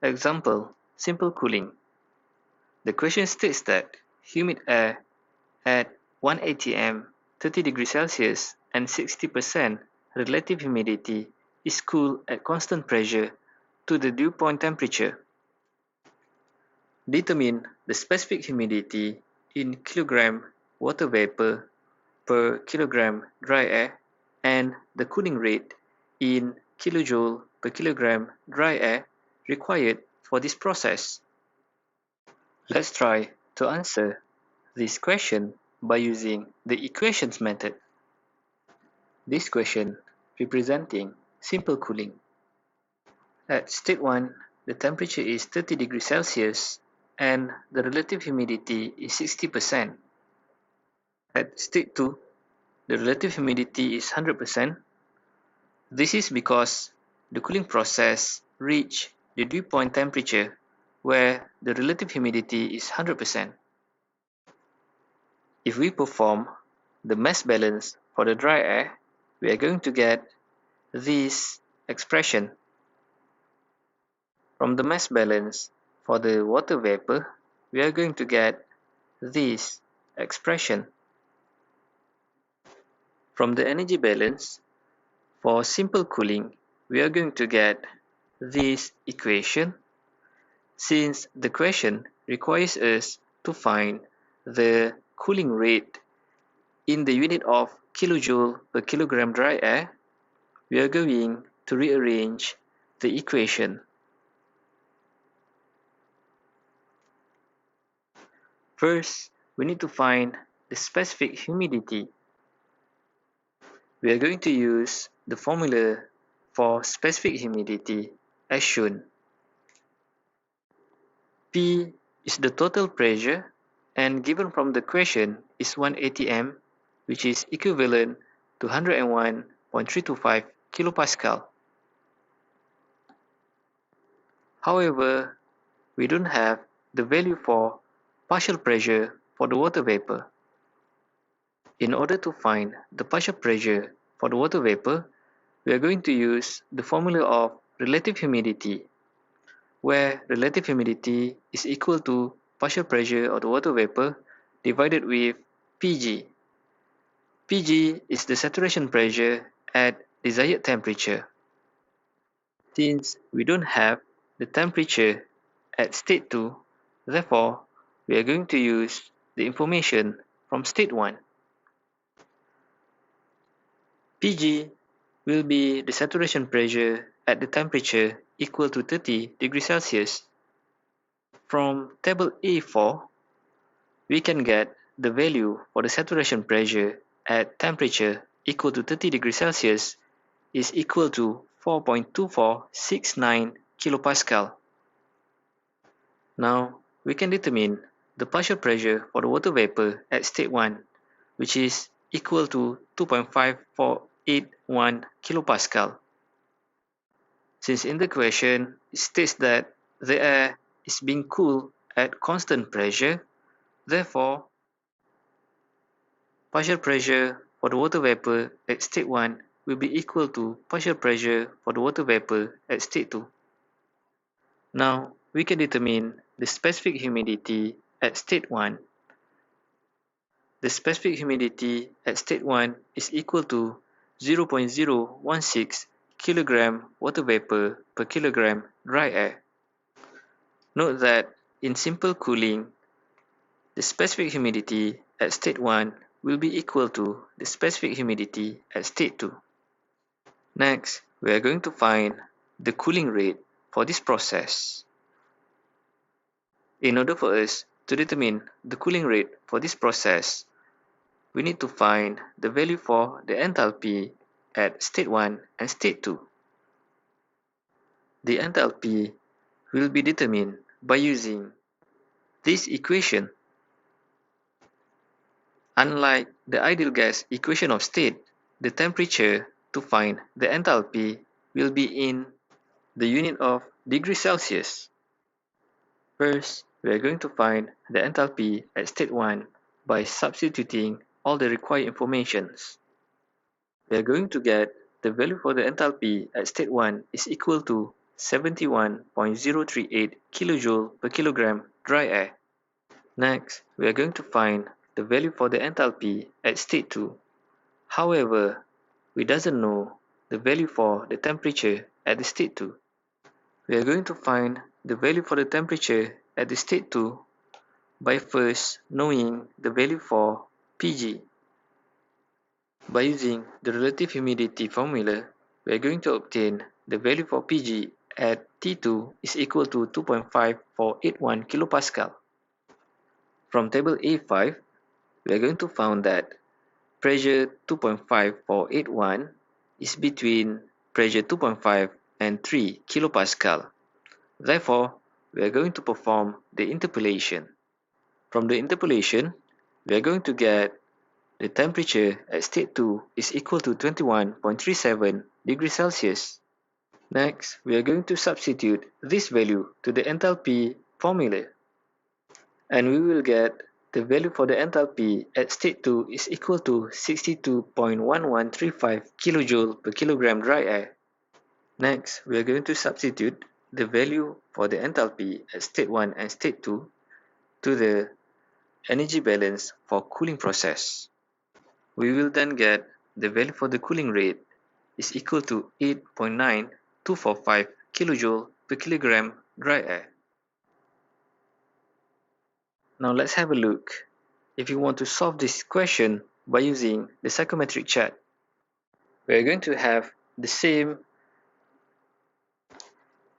Example, simple cooling. The question states that humid air at 1 atm, 30 degrees Celsius and 60% relative humidity is cooled at constant pressure to the dew point temperature. Determine the specific humidity in kilogram water vapor per kilogram dry air and the cooling rate in kilojoule per kilogram dry air required for this process. Let's try to answer this question by using the equations method. This question representing simple cooling. At state 1, the temperature is 30 degrees Celsius and the relative humidity is 60%. At state 2, the relative humidity is 100%. This is because the cooling process reached the dew point temperature where the relative humidity is 100%. If we perform the mass balance for the dry air, we are going to get this expression. From the mass balance for the water vapor, we are going to get this expression. From the energy balance for simple cooling, we are going to get this equation. Since the question requires us to find the cooling rate in the unit of kilojoule per kilogram dry air, we are going to rearrange the equation. First, we need to find the specific humidity. We are going to use the formula for specific humidity as shown. P is the total pressure and given from the question is 1 atm, which is equivalent to 101.325 kilopascal. However, we don't have the value for partial pressure for the water vapor. In order to find the partial pressure for the water vapor, we are going to use the formula of relative humidity, where relative humidity is equal to partial pressure of the water vapor divided with Pg. Pg is the saturation pressure at desired temperature. Since we don't have the temperature at state 2, therefore, we are going to use the information from state 1. Pg will be the saturation pressure at the temperature equal to 30 degrees Celsius. From table A4, we can get the value for the saturation pressure at temperature equal to 30 degrees Celsius is equal to 4.2469 kilopascal. Now, we can determine the partial pressure for the water vapor at state 1, which is equal to 2.5481 kilopascal. Since in the question it states that the air is being cooled at constant pressure, therefore, partial pressure for the water vapor at state 1 will be equal to partial pressure for the water vapor at state 2. Now, we can determine the specific humidity at state 1. The specific humidity at state 1 is equal to 0.016 kg water vapor per kilogram dry air. Note that in simple cooling, the specific humidity at state 1 will be equal to the specific humidity at state 2. Next, we are going to find the cooling rate for this process. In order for us to determine the cooling rate for this process, we need to find the value for the enthalpy at state 1 and state 2. The enthalpy will be determined by using this equation. Unlike the ideal gas equation of state, the temperature to find the enthalpy will be in the unit of degrees Celsius. First, we are going to find the enthalpy at state 1 by substituting all the required informations. We are going to get the value for the enthalpy at state 1 is equal to 71.038 kJ per kilogram dry air. Next, we are going to find the value for the enthalpy at state 2. However, we doesn't know the value for the temperature at the state 2. We are going to find the value for the temperature at the state 2 by first knowing the value for Pg. By using the relative humidity formula, we are going to obtain the value for Pg at T2 is equal to 2.5481 kilopascal. From table A5, we are going to find that pressure 2.5481 is between pressure 2.5 and 3 kilopascal. Therefore, we are going to perform the interpolation. From the interpolation, we are going to get the temperature at state 2 is equal to 21.37 degrees Celsius. Next, we are going to substitute this value to the enthalpy formula. And we will get the value for the enthalpy at state 2 is equal to 62.1135 kJ per kilogram dry air. Next, we are going to substitute the value for the enthalpy at state 1 and state 2 to the energy balance for cooling process. We will then get the value for the cooling rate is equal to 8.9245 kJ per kilogram dry air. Now let's have a look if you want to solve this question by using the psychometric chart. We are going to have the same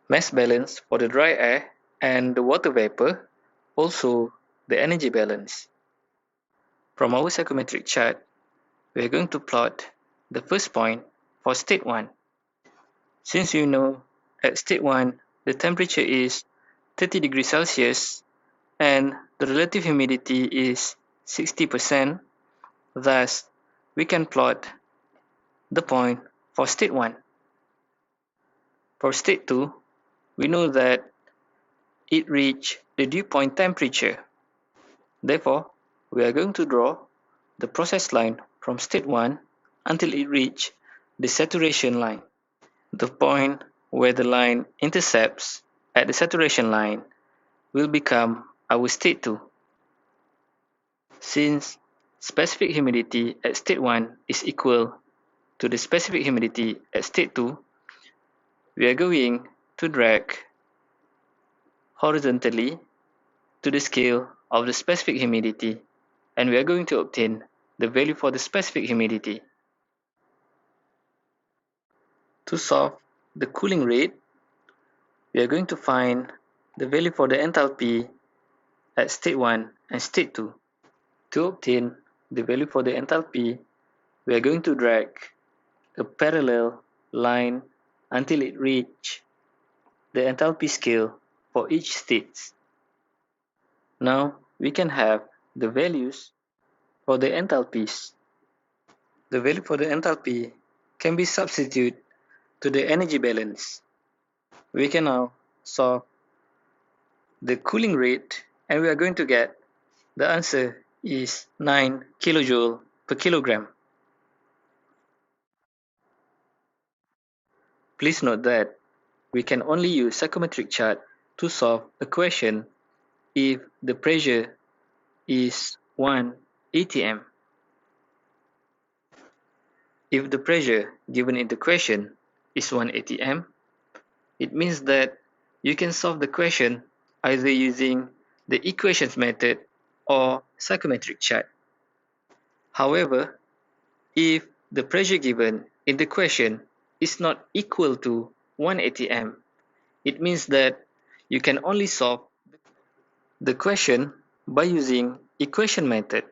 mass balance for the dry air and the water vapor, also the energy balance. From our psychometric chart, we are going to plot the first point for state 1. Since you know at state 1 the temperature is 30 degrees Celsius and the relative humidity is 60%, thus we can plot the point for state 1. For state 2, we know that it reached the dew point temperature. Therefore, we are going to draw the process line from state 1 until it reaches the saturation line. The point where the line intercepts at the saturation line will become our state 2. Since specific humidity at state 1 is equal to the specific humidity at state 2, we are going to drag horizontally to the scale of the specific humidity, and we are going to obtain the value for the specific humidity. To solve the cooling rate, we are going to find the value for the enthalpy at state 1 and state 2. To obtain the value for the enthalpy, we are going to drag a parallel line until it reaches the enthalpy scale for each state. Now we can have the values for the enthalpies. The value for the enthalpy can be substituted to the energy balance. We can now solve the cooling rate, and we are going to get the answer is 9 kJ per kilogram. Please note that we can only use psychometric chart to solve a question if the pressure is 1 atm. If the pressure given in the question is 1 atm, it means that you can solve the question either using the equations method or psychometric chart. However, if the pressure given in the question is not equal to 1 atm, it means that you can only solve the question by using equation method.